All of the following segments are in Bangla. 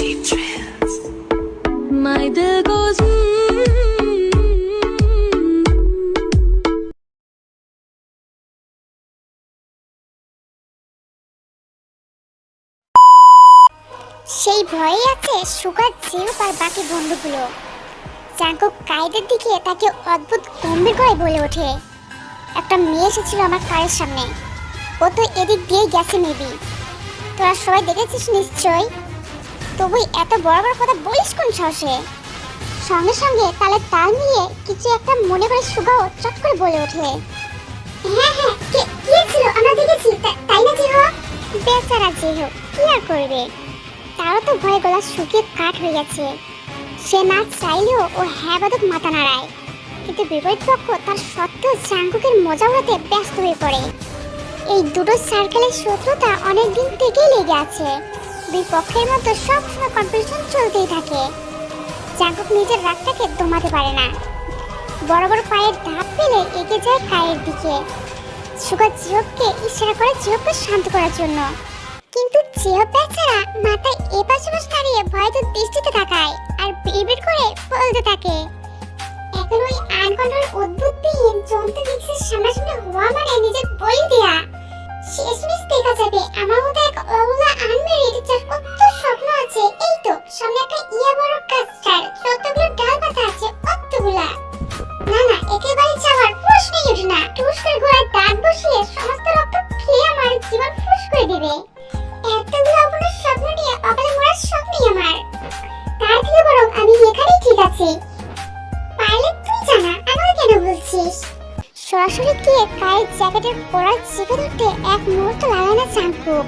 deep trance. My dil goes সেই ভয়ে আছে সুগার জিউপ আর বাকি বন্ধুগুলো। জাঙ্কুক কাইদের দিকে তাকে অদ্ভুত গম্ভীর করে বলে ওঠে, একটা মেয়ে এসেছিল আমার কারের সামনে, ও তো এদিক দিয়ে গেছে মেবি। তোরা সবাই দেখেছিস নিশ্চয়, তবুই এত বড় বড় কথা বলিস কোন সাহসে? সঙ্গে সঙ্গে তালে তাল মিলিয়ে কিছু একটা মনে করে সুগাও চট করে বলে ওঠে, হ্যাঁ হ্যাঁ কে ছিল আমরা দেখেছি, তাই না জিহো? বেচারা জিহো কি আর করবে, তারও তো ভয়ে গলা শুকিয়ে কাঠ হয়ে গেছে। সে না চাইলেও ও হ্যাঁ বাদক মাথা নাড়ায়, কিন্তু বিপরীত পক্ষ তার সত্ত্বেও জাঙ্কুকের মজা উড়াতে ব্যস্ত হয়ে পড়ে। এই দুটো সার্কেলের শত্রুতা অনেক দিন থেকেই লেগে আছে, দুই পক্ষের মধ্যে সবসময় কম্পিটিশন চলতেই থাকে। জাঙ্কুক নিজের রাগটাকে দমাতে পারে না, বড় বড় পায়ের ধাপ ফেলে এগিয়ে যায় কায়ের দিকে। সুগা জিহোকে ইশারা করে জিহোকে শান্ত করার জন্য, কিন্তু জিহো বেচারা মাথায় এপাশ ওপাশ দাঁড়িয়ে ভয়তো দৃষ্টিতে তাকায় আর বিড়বিড় করে বলতে থাকে, এখন ওই আনকন্ট্রোল অদ্ভুতবিহীন জন্তু মিক্সের সামনাসামনি হওয়া মানে নিজের বলি দেয়া। শেষমেশ দেখা যাবে আমার মতো এক অবলা আনমেরিড যার কত স্বপ্ন আছে। এই তো সামনে একটা ইয়া বড় কাস্টার, যতগুলো ডাল পাতা আছে অতগুলা। না না, একেবারে যাওয়ার প্রশ্নই ওঠে না। টুস করে ঘোড়ায় দাঁত বসিয়ে সমস্ত রক্ত খেয়ে আমার জীবন ফুস করে দিবে। এতগুলো অপূর্ণ স্বপ্ন নিয়ে অকালে মরার স্বপ্নই আমার। তার থেকে বরং আমি এখানেই ঠিক আছি। পাইলে তুই জানা, আমাকে কেন বলছিস? সরাসরি গিয়ে কায়ের জ্যাকেটের কলার চেপে ধরতে এক মুহূর্ত লাগে না জাঙ্কুক।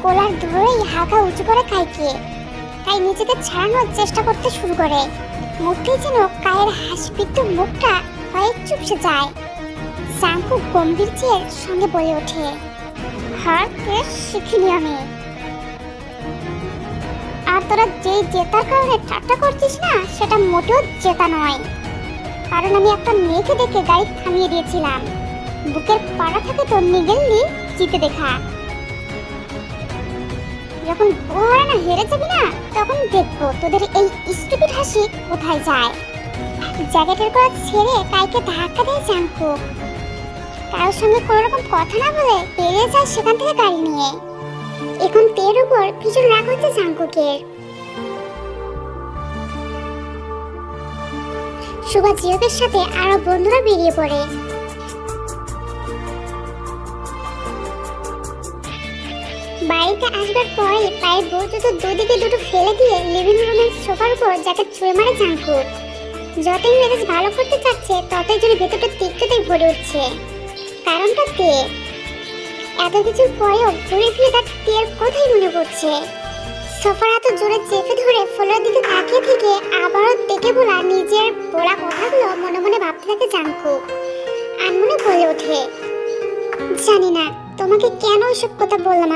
কলার ধরেই হালকা উঁচু করে কাইকে কাই নিজেকে ছাড়ানোর চেষ্টা করতে শুরু করে। মুখে যেন কায়ের হাসিপিত্ত মুখটা ভয়ে চুপসে যায়। জাঙ্কুক গম্ভীর চেয়ের সঙ্গে বলে ওঠে, হার কেস শিখিনি আমি। আর তোরা যেই জেতার কারণে ঠাট্টা করছিস না, সেটা মোটেও জেতা নয়। কারণ আমি একটা মেয়েকে দেখে গাড়ি থামিয়ে দিয়েছিলাম, বুকের পাড়া থেকে তোর নিগেললি জিতে দেখা। যখন বড় না হেরে যাবি না, তখন দেখবো তোদের এই স্টুপিড হাসি কোথায় যায়। জ্যাকেটের কলা ছেড়ে কাইকে ধাক্কা দিয়ে জাঙ্কুক কারোর সঙ্গে কোনো রকম কথা না বলে বেরিয়ে যায় সেখান থেকে গাড়ি নিয়ে। এখন তের উপর ভীষণ রাগ হচ্ছে জাঙ্কুকের। সুগা জিহোকের সাথে আরো বন্ধুরা বেরিয়ে পড়ে। বাড়িতে আসবার পরে পায়ের বোর্ড দুদিকে দুটো ফেলে দিয়ে লিভিং রুমের সোফার উপর জ্যাকেট ছুঁড়ে মারে জাঙ্কুক। যতই মেজাজ ভালো করতে চাচ্ছে, ততই যেন ভেতরটা তিক্ততাই ভরে উঠছে। কারণটা তে। এত কিছুর পরেও ঘুরে ফিরে তার তের কোথায় মনে পড়ছে। সোফার এত জোরে চেপে ধরে ফ্লোরের দিকে তাকিয়ে থেকে আবারও দেখে বলা নিজের বলা কথাগুলো মনে মনে ভাবতে থাকে জাঙ্কুক। আনমনে বলে ওঠে, জানি না তোমাকে কেন এসব কথা বললাম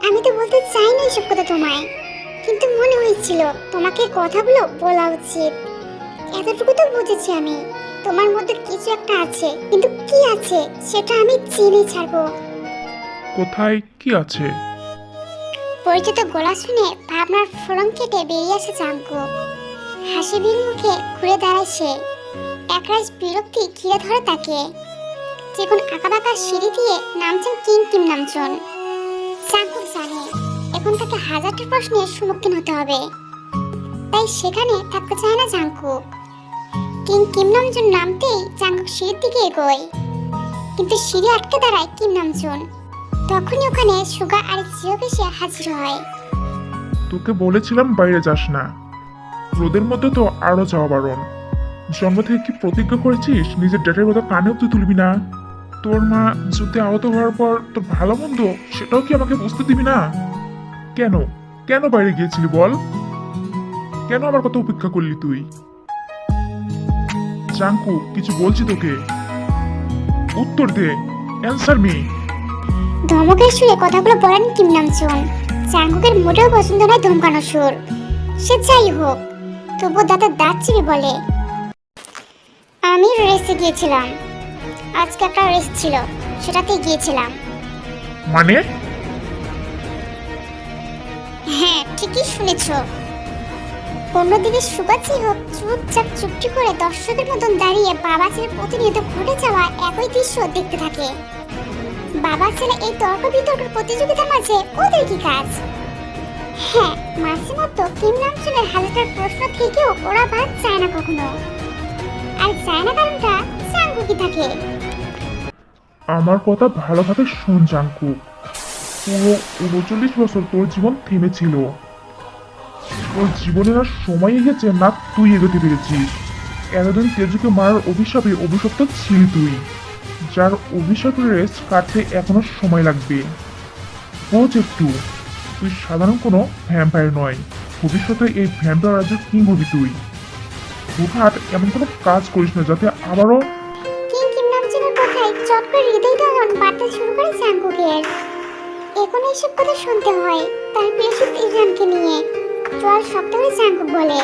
আমি তো বলতে চাই না এসব কথা তোমায়, কিন্তু মনে হয়েছিল তোমাকে কথাগুলো বলা উচিত। এতটুকু তো বুঝেছি আমি, তোমার মধ্যে কিছু একটা আছে, কিন্তু কি আছে সেটা আমি চিনি ছাড়বো। কোথায় কি আছে? পরিচিত গলা শুনে ভাবনার ফলন কেটে বেরিয়ে আসে জাঙ্কুক। হাসিবির মুখে ঘুরে দাঁড়ায় সে। একরাশ বিরক্তি ঘিরে ধরে তাকে। যেখন আঁকাবাঁকা সিঁড়ি দিয়ে নামছেন কিম নামজন। জাঙ্কুক জানে এখন তাকে হাজারটা প্রশ্নের সম্মুখীন হতে হবে, তাই সেখানে থাকতে চায় না জাঙ্কুক। কিম নামজন নামতেই জাঙ্কুক সিঁড়ির দিকে এগোয়, কিন্তু সিঁড়ি আটকে দাঁড়ায় কিম নামজন। তখনই ওখানে সুগা আর জিহোক এসে হাজির হয়। তোকে বলেছিলাম বাইরে যাস না, রোদের মধ্যে তো আরো যাওয়া বারণ। জন্ম থেকে কি প্রতিজ্ঞা করেছিস নিজের ডেটের কথা কানেও তুই তুলবি না? তোর মা যুদ্ধে আহত হওয়ার পর তোর ভালো মন্দ সেটাও কি আমাকে বুঝতে দিবি না? কেন কেন বাইরে গিয়েছিলি বল? কেন আমার কথা উপেক্ষা করলি তুই? জাঙ্কু কিছু বলছি তোকে, উত্তর দে, অ্যানসার মি। ধমকের সুরে কথাগুলো বলেন কিম নামজন। জাঙ্কুকের মোটেও পছন্দ নয় ধমকানো সুর। সে যাই হোক, তবু দাঁতে দাঁত চিপে বলে, আমি রেসে গিয়েছিলাম, আজকে একটা রেস ছিল, সেটাতে গিয়েছিলাম। মানে? হ্যাঁ হ্যাঁ, ঠিকই শুনেছ। অন্যদিকে সুগার সিংহ চুপচাপ চুপটি করে দর্শকের মতন দাঁড়িয়ে বাবা ছেলে প্রতিনিয়ত ঘটে যাওয়া একই দৃশ্য দেখতে থাকে। বাবা ছেলে এই তর্ক বিতর্কের প্রতিযোগিতার মাঝে ওদের কি কাজ? হ্যাঁ, মাঝে মধ্যে কিম নামচুনের হাজারটার প্রশ্ন থেকেও ওরা বাদ চায় না কখনো। আর চায় না কারণটা জাঙ্কুকই থাকে। আমার কথা ভালোভাবে শোন জাঙ্কুক। পুরো ৩৯ বছর তোর জীবন থেমেছিল। তোর জীবনের আর সময় এগেছে না তুই এগোতে পেরেছিস। এতদিন তেজুকে মারার অভিশাপে অভিশপ্ত ছিলি তুই, যার অভিশাপের রেস্ট কাটতে এখনো সময় লাগবে। বোঝ একটু, তুই সাধারণ কোনো ভ্যাম্পায়ার নয়। ভবিষ্যতে এই ভ্যাম্পায়ার রাজ্যের কিং হবি তুই। হুটহাট এমন কোনো কাজ করিস না যাতে আবারও। কিম নামচুনের কথায় চট করে হৃদয় দহন বাড়তে শুরু করে জাঙ্কুকের। এখন এইসব কথা শুনতে হয় তার প্রিয় ইরানকে নিয়ে। চল সপ্তাহে জাঙ্কুক বলে।